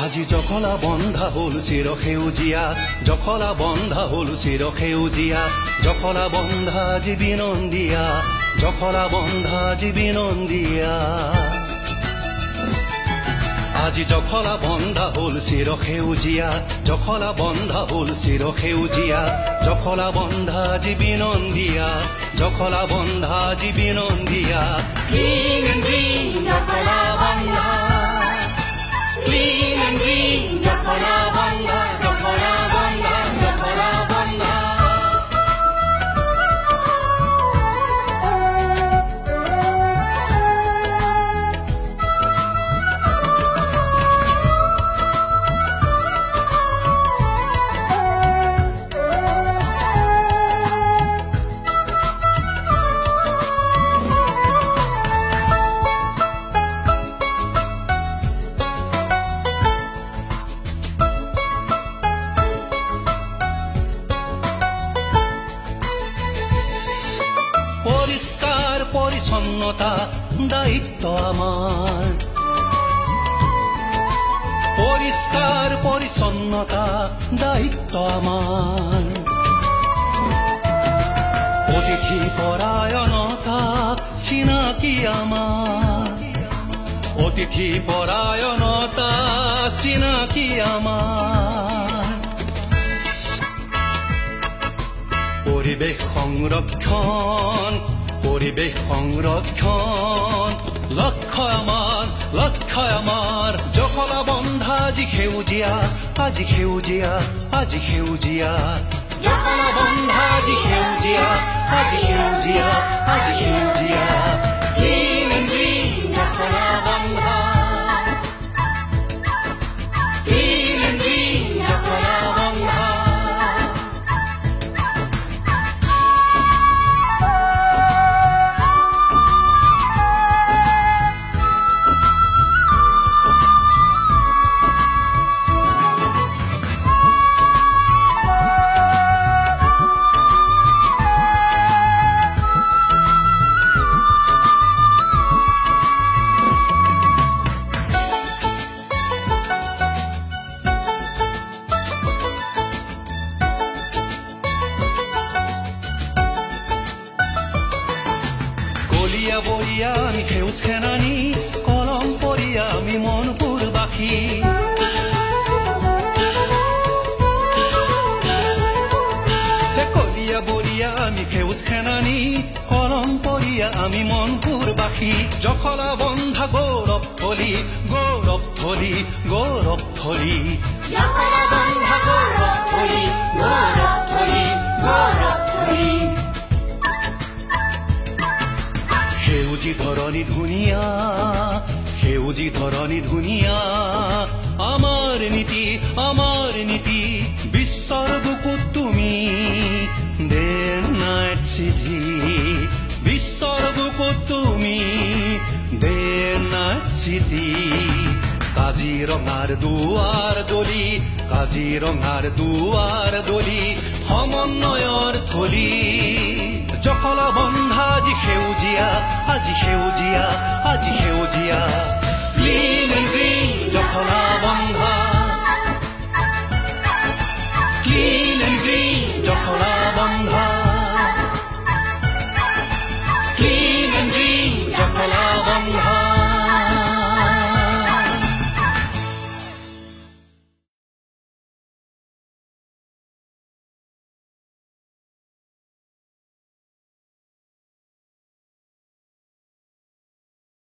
আজি জখলা বন্ধা হল চিৰ সেউজীয়া, জখলা বন্ধা হল চিৰ সেউজীয়া, জখলা বন্ধা জীবী নন্দিয়া, জখলা বন্ধা জীবী নন্দিয়া। আজি জখলা বন্ধা হল চিৰ সেউজীয়া, জখলা বন্ধা হল চিৰ সেউজীয়া, জখলা বন্ধা জীবী নন্দিয়া, জখলা বন্ধা জীবী নন্দিয়া। Clean and green, জখলা বন্ধা, clean and green, জখলা বন্ধা, জখলা বন্ধা, জখলা বন্ধা। পরিষ্কার পরিচ্ছন্নতা দায়িত্ব আমার, পরিষ্কার পরিচ্ছন্নতা দায়িত্ব আমার। অতিথি পরায়ণতা চিনাকি আমার, অতিথি পরায়ণতা চিনাকি আমার। পরিবেশ সংরক্ষণ, পরিবেশ সংরক্ষণ লক্ষ্য আমার, লক্ষ্য আমার। জখলা বন্ধা আজি সেউজীয়া, আজি সেউজীয়া, আজি সেউজীয়া, জখলা বন্ধা আজি সেউজীয়া, আজি সেউজীয়া, আজি সেউজীয়া। Clean and green, জখলা বন্ধা, clean and green, জখলা বন্ধা। বলিয়া বলিয়া আমি সেউজ খেনানি, কলম পরিয়া আমি মনপুরবাসী। কলিয়া বলিয়া আমি সেউজ খেনানি, কলম পরিয়া আমি মনপুরবাসী। জখলা বন্ধা গৌরব থলি, গৌরব থলি, গৌরব থলি, জখলা বন্ধা গৌরব থলি, গৌরব থলি, গৌরব থলি। সেউজী ধৰণী ধুনীয়া, সেউজী ধৰণী ধুনীয়া আমাৰ নীতি, আমাৰ নীতি। বিশ্বৰ বুকুত তুমি ডে নাইট চিটি, বিশ্বৰ বুকুত তুমি ডে নাইট চিটি। কাজিৰঙাৰ দুৱাৰ দলি, কাজিৰঙাৰ দুৱাৰ দলি সমন্বয়ৰ থলী। জখলা বন্ধা আজি সেউজীয়া, আজি সেউজীয়া, আজি সেউজীয়া,